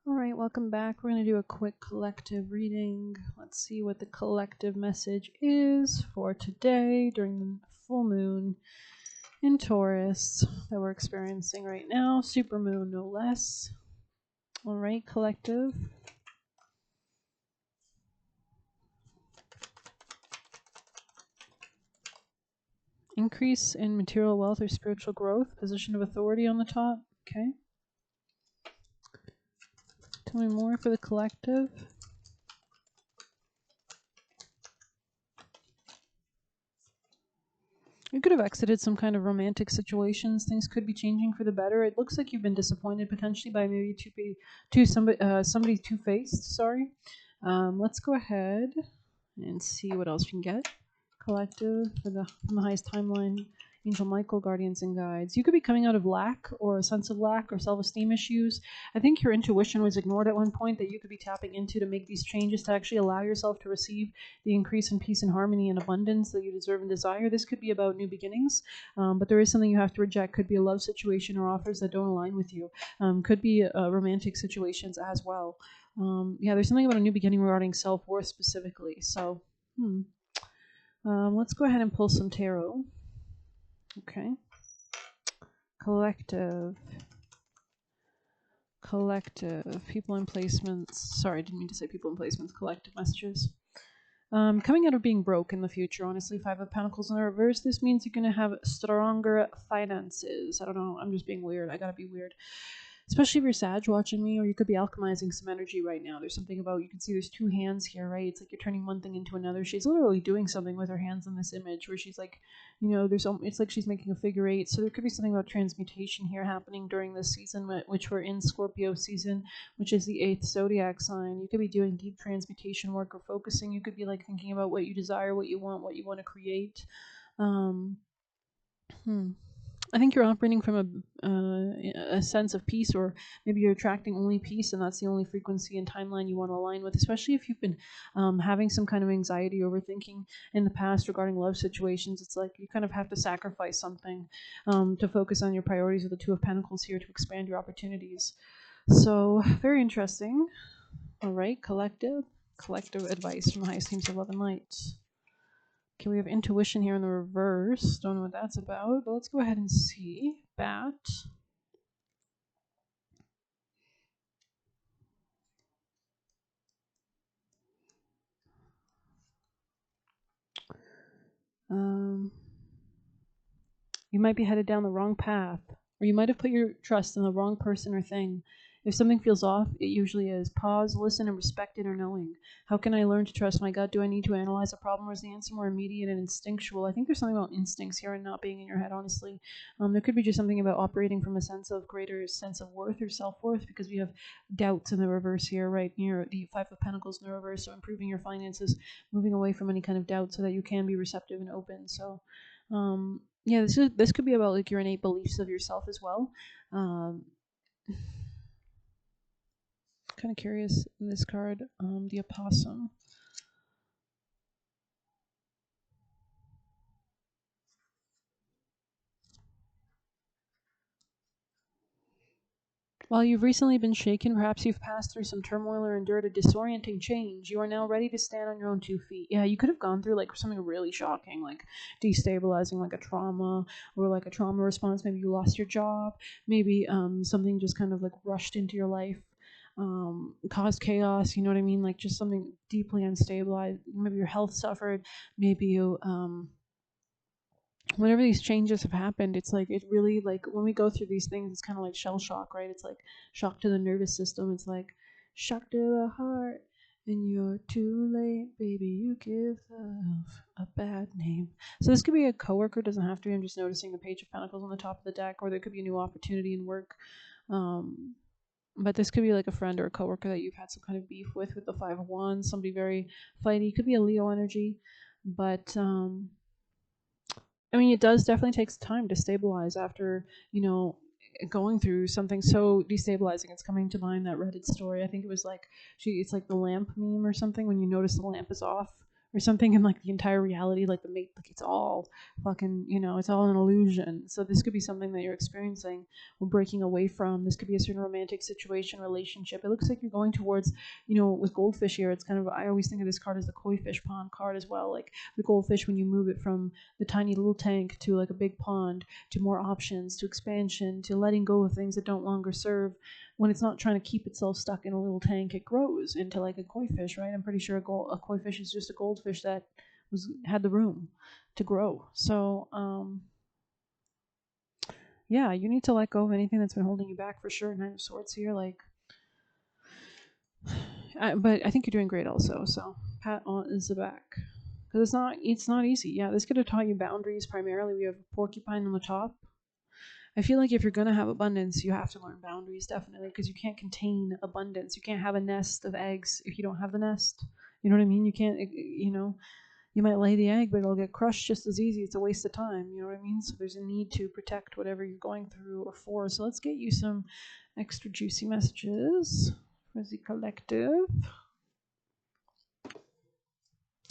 All right, welcome back. We're going to do a quick collective reading. Let's see what the collective message is for today during the full moon in Taurus that we're experiencing right now. Super moon, no less. All right, collective. Increase in material wealth or spiritual growth. Position of authority on the top. Okay. Tell me more for the collective. You could have exited some kind of romantic situations. Things could be changing for the better. It looks like you've been disappointed potentially by maybe somebody two-faced. Sorry. Let's go ahead and see what else we can get. Collective from the highest timeline. Angel Michael, guardians and guides. You could be coming out of lack or a sense of lack or self-esteem issues. I think your intuition was ignored at one point that you could be tapping into to make these changes to actually allow yourself to receive the increase in peace and harmony and abundance that you deserve and desire. This could be about new beginnings, but there is something you have to reject. Could be a love situation or offers that don't align with you. Could be romantic situations as well. Yeah, there's something about a new beginning regarding self-worth specifically. So, let's go ahead and pull some tarot. Okay. Collective. People in placements. Sorry, I didn't mean to say people in placements. Collective messages. Coming out of being broke in the future, honestly, Five of Pentacles in the reverse, this means you're going to have stronger finances. I don't know. I'm just being weird. I got to be weird. Especially if you're Sag watching me, or you could be alchemizing some energy right now. There's something about, you can see there's two hands here, right? It's like you're turning one thing into another. She's literally doing something with her hands in this image where she's like, it's like she's making a figure eight. So there could be something about transmutation here happening during this season, which we're in Scorpio season, which is the 8th zodiac sign. You could be doing deep transmutation work or focusing. You could be like thinking about what you desire, what you want to create. I think you're operating from a sense of peace, or maybe you're attracting only peace, and that's the only frequency and timeline you want to align with, especially if you've been having some kind of anxiety, overthinking in the past regarding love situations. It's like you kind of have to sacrifice something to focus on your priorities with the Two of Pentacles here to expand your opportunities. So, very interesting. All right, collective advice from the highest teams of love and light. Okay, we have intuition here in the reverse. Don't know what that's about, but let's go ahead and see. Bat. You might be headed down the wrong path, or you might have put your trust in the wrong person or thing. If something feels off, it usually is. Pause, listen, and respect inner knowing. How can I learn to trust my gut? Do I need to analyze a problem, or is the answer more immediate and instinctual? I think there's something about instincts here and not being in your head, honestly. There could be just something about operating from a greater sense of worth or self-worth, because we have doubts in the reverse here, right near the Five of Pentacles in the reverse. So improving your finances, moving away from any kind of doubt so that you can be receptive and open. So, yeah, this could be about like your innate beliefs of yourself as well. Kind of curious in this card, the opossum. While you've recently been shaken, perhaps you've passed through some turmoil or endured a disorienting change, you are now ready to stand on your own 2 feet. Yeah, you could have gone through like something really shocking, like destabilizing, like a trauma or like a trauma response. Maybe you lost your job. Maybe something just kind of like rushed into your life, caused chaos. You know what I mean? Like just something deeply unstable. Maybe your health suffered. Maybe you whenever these changes have happened, it's like it really, like when we go through these things, it's kind of like shell shock, right? It's like shock to the nervous system. It's like shock to the heart, and you're too late, baby. You give love a bad name. So this could be a coworker. Doesn't have to be. I'm just noticing the Page of Pentacles on the top of the deck, or there could be a new opportunity in work. But this could be like a friend or a coworker that you've had some kind of beef with the Five of Wands. Somebody very fighty. Could be a Leo energy, but I mean, it does definitely takes time to stabilize after, going through something so destabilizing. It's coming to mind that Reddit story. I think it was like it's like the lamp meme or something, when you notice the lamp is off or something in like the entire reality, like the mate, like it's all fucking, it's all an illusion. So this could be something that you're experiencing or breaking away from. This could be a certain romantic situation, relationship. It looks like you're going towards, with goldfish here, it's kind of, I always think of this card as the koi fish pond card as well. Like the goldfish, when you move it from the tiny little tank to like a big pond, to more options, to expansion, to letting go of things that don't longer serve. When it's not trying to keep itself stuck in a little tank, it grows into like a koi fish, right? I'm pretty sure a koi fish is just a goldfish that had the room to grow. So yeah, you need to let go of anything that's been holding you back for sure. Nine of Swords here, like, but I think you're doing great also. So pat on the back, because it's not easy. Yeah, this could have taught you boundaries primarily. We have a porcupine on the top. I feel like if you're going to have abundance, you have to learn boundaries, definitely, because you can't contain abundance. You can't have a nest of eggs if you don't have the nest. You know what I mean? You can't, you might lay the egg, but it'll get crushed just as easy. It's a waste of time. You know what I mean? So there's a need to protect whatever you're going through or for. So let's get you some extra juicy messages for the collective.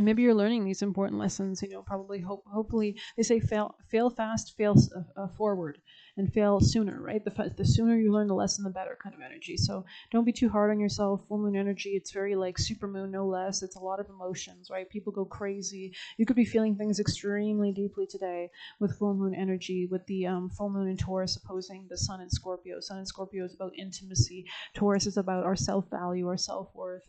Maybe you're learning these important lessons. Probably hopefully they say fail fast, fail forward, and fail sooner, right? The sooner you learn the lesson, the better kind of energy. So don't be too hard on yourself. Full moon energy, it's very like super moon, no less. It's a lot of emotions, right? People go crazy. You could be feeling things extremely deeply today with full moon energy, with the full moon in Taurus opposing the sun in Scorpio. Sun in Scorpio is about intimacy. Taurus is about our self-value, our self-worth.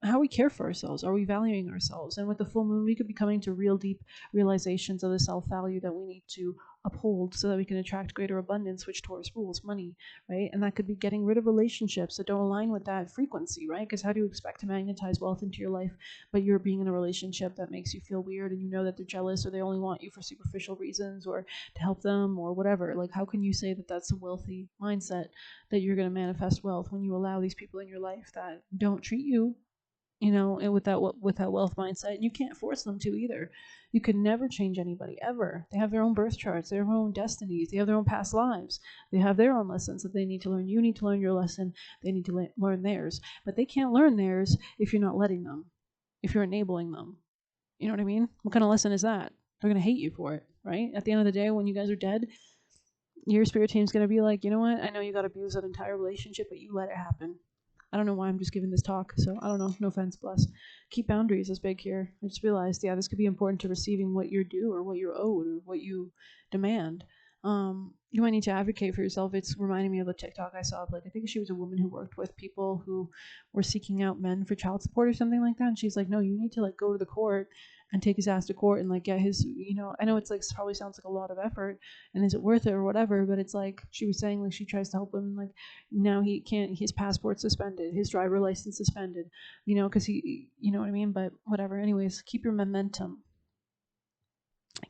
How we care for ourselves. Are we valuing ourselves? And with the full moon, we could be coming to real deep realizations of the self-value that we need to uphold so that we can attract greater abundance, which Taurus rules, money, right? And that could be getting rid of relationships that don't align with that frequency, right? Because how do you expect to magnetize wealth into your life, but you're being in a relationship that makes you feel weird and you know that they're jealous or they only want you for superficial reasons or to help them or whatever? Like, how can you say that that's a wealthy mindset, that you're going to manifest wealth when you allow these people in your life that don't treat you and with that wealth mindset? And you can't force them to either. You can never change anybody ever. They have their own birth charts, their own destinies, they have their own past lives, they have their own lessons that they need to learn. You need to learn your lesson, they need to learn theirs, but they can't learn theirs if you're not letting them, if you're enabling them. You know what I mean? What kind of lesson is that? They're going to hate you for it, right? At the end of the day, when you guys are dead, your spirit team's going to be like, you know what, I know you got abused that entire relationship, but you let it happen. I don't know why I'm just giving this talk, so I don't know. No offense, bless. Keep boundaries is big here. I just realized, yeah, this could be important to receiving what you're due or what you're owed or what you demand. You might need to advocate for yourself. It's reminding me of a TikTok I saw of, like, I think she was a woman who worked with people who were seeking out men for child support or something like that. And she's like, no, you need to like go to the court and take his ass to court and like get his, I know it's like probably sounds like a lot of effort and is it worth it or whatever, but it's like she was saying, like, she tries to help him and like now he can't, his passport suspended, his driver license suspended, because he, you know what I mean? But whatever. Anyways, keep your momentum.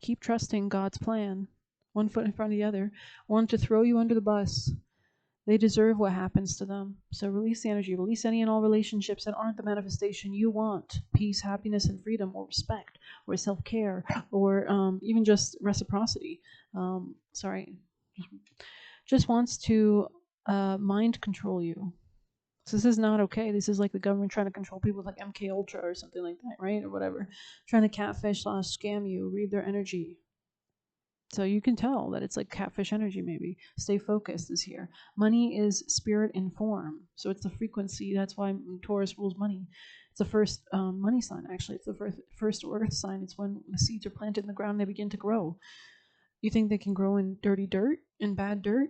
Keep trusting God's plan. One foot in front of the other. One to throw you under the bus. They deserve what happens to them. So release the energy. Release any and all relationships that aren't the manifestation you want. Peace, happiness, and freedom, or respect, or self-care, or even just reciprocity. Just wants to mind control you. So this is not okay. This is like the government trying to control people with like MK Ultra or something like that, right? Or whatever. Trying to catfish, scam you, read their energy. So you can tell that it's like catfish energy maybe. Stay focused is here. Money is spirit in form. So it's the frequency. That's why Taurus rules money. It's the first money sign, actually. It's the first earth sign. It's when the seeds are planted in the ground, they begin to grow. You think they can grow in dirty dirt, in bad dirt?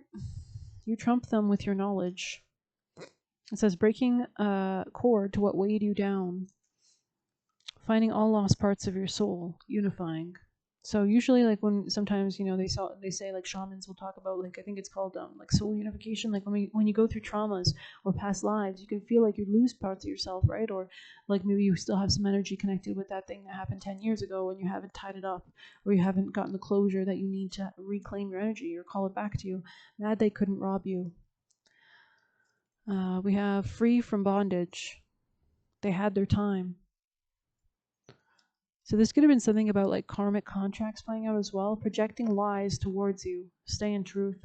You trump them with your knowledge. It says breaking a cord to what weighed you down. Finding all lost parts of your soul, unifying. So usually, like when sometimes they say like shamans will talk about, like, I think it's called like soul unification. Like when you go through traumas or past lives, you can feel like you lose parts of yourself, right? Or like maybe you still have some energy connected with that thing that happened 10 years ago and you haven't tied it up, or you haven't gotten the closure that you need to reclaim your energy or call it back to you. Mad they couldn't rob you. We have free from bondage. They had their time. So this could have been something about like karmic contracts playing out as well, projecting lies towards you. Stay in truth.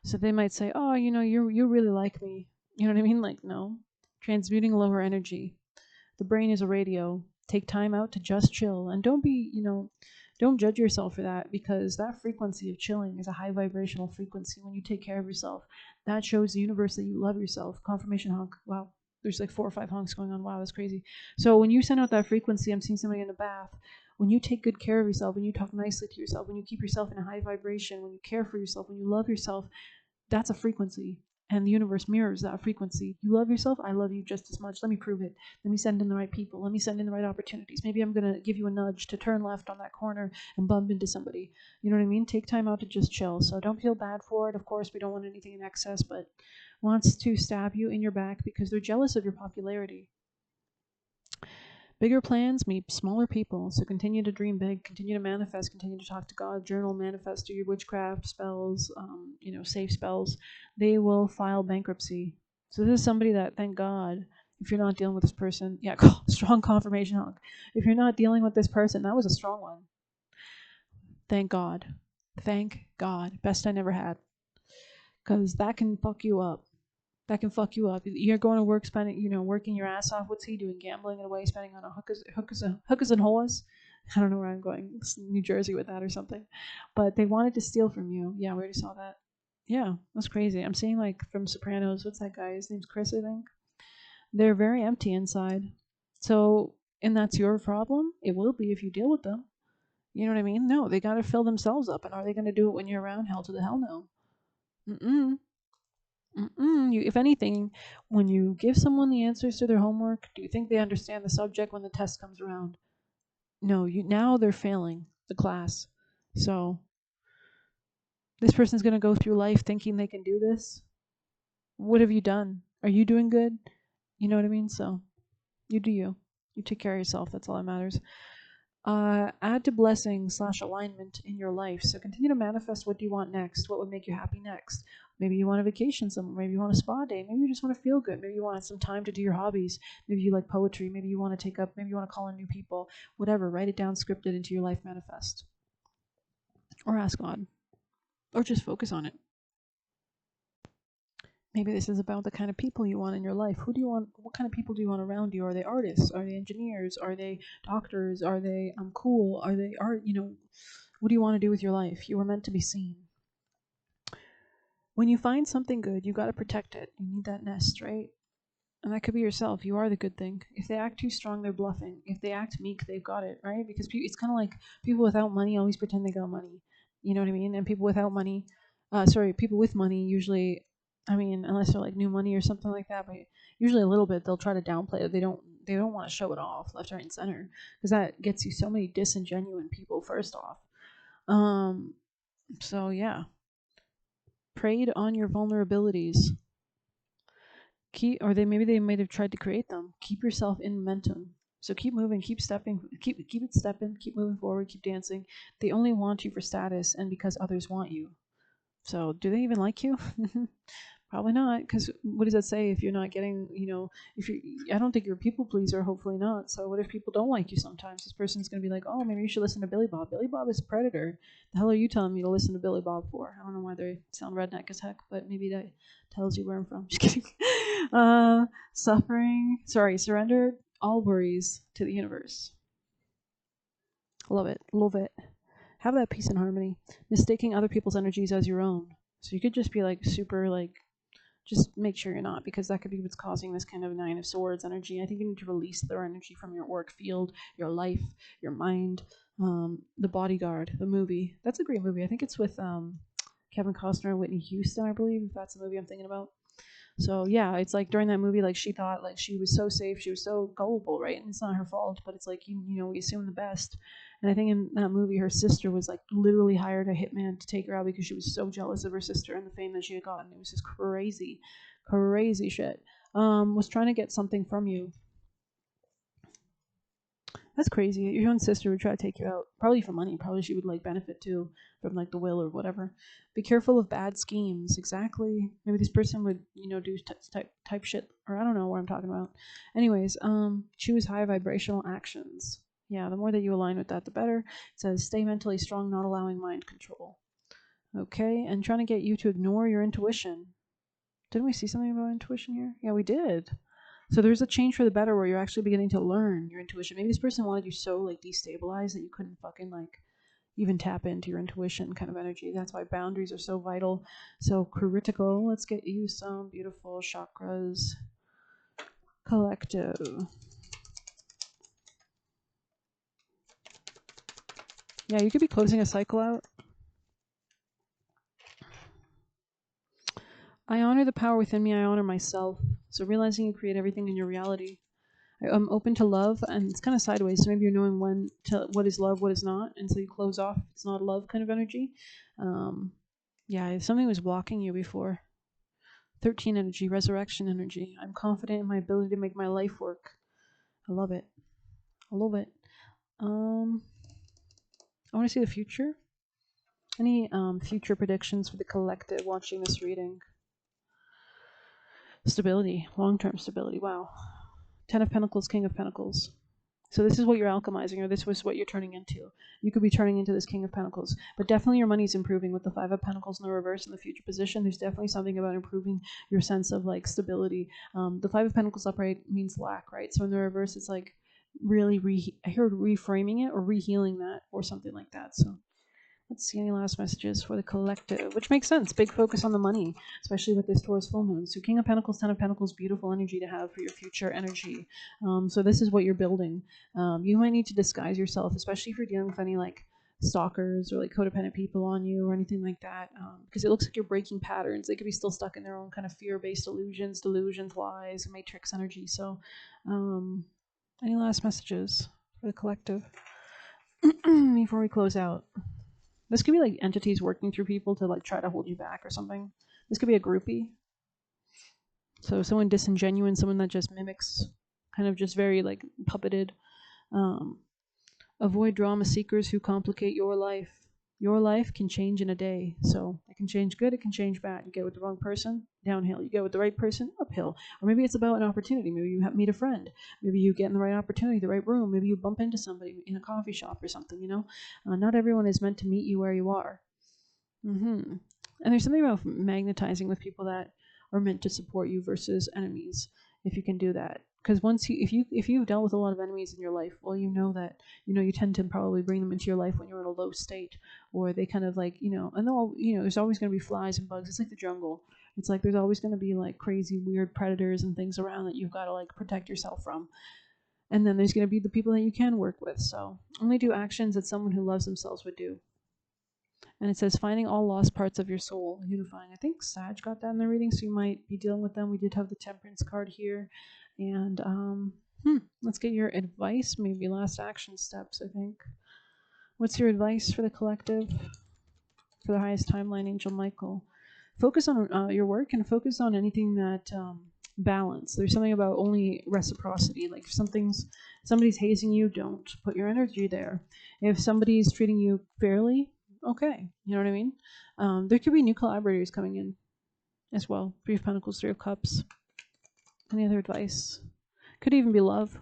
So they might say, "Oh, you really like me." You know what I mean? Like, no. Transmuting lower energy. The brain is a radio. Take time out to just chill, and don't be, don't judge yourself for that, because that frequency of chilling is a high vibrational frequency. When you take care of yourself, that shows the universe that you love yourself. Confirmation honk. Wow. There's like 4 or 5 honks going on. Wow, that's crazy. So when you send out that frequency, I'm seeing somebody in a bath. When you take good care of yourself, when you talk nicely to yourself, when you keep yourself in a high vibration, when you care for yourself, when you love yourself, that's a frequency. And the universe mirrors that frequency. You love yourself, I love you just as much. Let me prove it. Let me send in the right people. Let me send in the right opportunities. Maybe I'm going to give you a nudge to turn left on that corner and bump into somebody. You know what I mean? Take time out to just chill. So don't feel bad for it. Of course, we don't want anything in excess, but wants to stab you in your back because they're jealous of your popularity. Bigger plans meet smaller people, so continue to dream big, continue to manifest, continue to talk to God, journal, manifest, do your witchcraft spells, safe spells. They will file bankruptcy. So this is somebody that, thank God, if you're not dealing with this person, yeah, strong confirmation honk. If you're not dealing with this person, that was a strong one. Thank God. Thank God. Best I never had. Because that can fuck you up. That can fuck you up. You're going to work, working your ass off. What's he doing? Gambling it away, spending on hookers and whores. I don't know where I'm going. It's New Jersey with that or something. But they wanted to steal from you. Yeah, we already saw that. Yeah, that's crazy. I'm seeing like from Sopranos. What's that guy? His name's Chris, I think. They're very empty inside. So, and that's your problem. It will be if you deal with them. You know what I mean? No, they got to fill themselves up. And are they going to do it when you're around? Hell to the hell no. Mm-mm. If anything, when you give someone the answers to their homework, do you think they understand the subject when the test comes around? No, now they're failing the class. So this person's going to go through life thinking they can do this. What have you done? Are you doing good? You know what I mean? So you do you. You take care of yourself. That's all that matters. Add to blessing / alignment in your life. So continue to manifest what do you want next? What would make you happy next? Maybe you want a vacation somewhere. Maybe you want a spa day. Maybe you just want to feel good. Maybe you want some time to do your hobbies. Maybe you like poetry. Maybe you want to maybe you want to call in new people. Whatever. Write it down, script it into your life manifest. Or ask God. Or just focus on it. Maybe this is about the kind of people you want in your life. Who do you want? What kind of people do you want around you? Are they artists? Are they engineers? Are they doctors? Are they cool? Are they art? What do you want to do with your life? You were meant to be seen. When you find something good, you got to protect it. You need that nest, right? And that could be yourself. You are the good thing. If they act too strong, they're bluffing. If they act meek, they've got it, right? Because it's kind of like people without money always pretend they got money. You know what I mean? And people without money, people with money usually, unless they're like new money or something like that, but usually a little bit, they'll try to downplay it. They don't want to show it off left, right, and center, because that gets you so many disingenuine people. First off, so yeah, preyed on your vulnerabilities. Maybe they might have tried to create them. Keep yourself in momentum. So keep moving, keep stepping, keep it stepping, keep moving forward, keep dancing. They only want you for status and because others want you. So do they even like you? Probably not, because what does that say if you're not getting, I don't think you're a people pleaser, hopefully not. So what if people don't like you sometimes? This person's going to be like, oh, maybe you should listen to Billy Bob. Billy Bob is a predator. The hell are you telling me to listen to Billy Bob for? I don't know why they sound redneck as heck, but maybe that tells you where I'm from. Just kidding. Surrender all worries to the universe. Love it. Love it. Have that peace and harmony. Mistaking other people's energies as your own. So you could just be like super just make sure you're not, because that could be what's causing this kind of 9 of Swords energy. I think you need to release their energy from your work field, your life, your mind. The Bodyguard, the movie. That's a great movie. I think it's with Kevin Costner and Whitney Houston, I believe, if that's the movie I'm thinking about. So yeah, it's like during that movie, like she thought like she was so safe, she was so gullible, right? And it's not her fault, but it's like we assume the best. And I think in that movie, her sister was like literally hired a hitman to take her out because she was so jealous of her sister and the fame that she had gotten. It was just crazy, crazy shit. Was trying to get something from you. That's crazy. Your own sister would try to take you out, probably for money. Probably she would like benefit too from like the will or whatever. Be careful of bad schemes. Exactly. Maybe this person would do type shit, or I don't know what I'm talking about. Anyways, choose high vibrational actions. Yeah, the more that you align with that, the better. It says stay mentally strong, not allowing mind control. Okay, and trying to get you to ignore your intuition. Didn't we see something about intuition here? Yeah, we did. So there's a change for the better where you're actually beginning to learn your intuition. Maybe this person wanted you so like destabilized that you couldn't fucking like even tap into your intuition kind of energy. That's why boundaries are so vital, so critical. Let's get you some beautiful chakras. Collective. Yeah, you could be closing a cycle out. I honor the power within me. I honor myself. So realizing you create everything in your reality. I'm open to love, and it's kind of sideways. So maybe you're knowing when to what is love, what is not, and so you close off. It's not love kind of energy. Yeah, if something was blocking you before. 13 energy, resurrection energy. I'm confident in my ability to make my life work. I love it. I love it. I want to see the future. Any future predictions for the collective watching this reading? Stability, long-term stability. Wow. 10 of Pentacles, King of Pentacles. So this is what you're alchemizing, or this was what you're turning into. You could be turning into this King of Pentacles. But definitely your money's improving with the 5 of Pentacles in the reverse in the future position. There's definitely something about improving your sense of like stability. The 5 of Pentacles upright means lack, right? So in the reverse, it's like really I heard reframing it or rehealing that or something like that. So let's see any last messages for the collective, which makes sense. Big focus on the money, especially with this Taurus full moon. So King of Pentacles, 10 of Pentacles, beautiful energy to have for your future energy. So this is what you're building. You might need to disguise yourself, especially if you're dealing with any like stalkers or like codependent people on you or anything like that, because it looks like you're breaking patterns. They could be still stuck in their own kind of fear-based illusions, delusions, lies, matrix energy. So any last messages for the collective before we close out? This could be like entities working through people to like try to hold you back or something. This could be a groupie. So someone disingenuous, someone that just mimics, kind of just very like puppeted. Avoid drama seekers who complicate your life. Your life can change in a day. So it can change good, it can change bad. You get with the wrong person, downhill. You get with the right person, uphill. Or maybe it's about an opportunity. Maybe you meet a friend. Maybe you get in the right opportunity, the right room. Maybe you bump into somebody in a coffee shop or something, you know? Not everyone is meant to meet you where you are. And there's something about magnetizing with people that are meant to support you versus enemies, if you can do that. Because once if you've dealt with a lot of enemies in your life, well, you know that you tend to probably bring them into your life when you're in a low state, or they kind of like and though there's always going to be flies and bugs. It's like the jungle. It's like there's always going to be like crazy weird predators and things around that you've got to like protect yourself from. And then there's going to be the people that you can work with. So only do actions that someone who loves themselves would do. And it says finding all lost parts of your soul, unifying. I think Sag got that in the reading, so you might be dealing with them. We did have the Temperance card here. And let's get your advice, maybe last action steps, I think. What's your advice for the collective? For the highest timeline, Angel Michael. Focus on your work and focus on anything that balance. There's something about only reciprocity. Like if somebody's hazing you, don't put your energy there. If somebody's treating you fairly, okay, you know what I mean? There could be new collaborators coming in as well. 3 of Pentacles, 3 of Cups. Any other advice? Could even be love.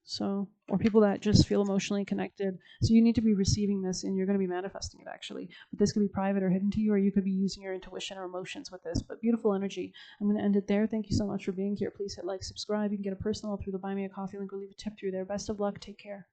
So, or people that just feel emotionally connected. So you need to be receiving this and you're going to be manifesting it actually. But this could be private or hidden to you, or you could be using your intuition or emotions with this. But beautiful energy. I'm going to end it there. Thank you so much for being here. Please hit like, subscribe. You can get a personal through the Buy Me a Coffee link or leave a tip through there. Best of luck. Take care.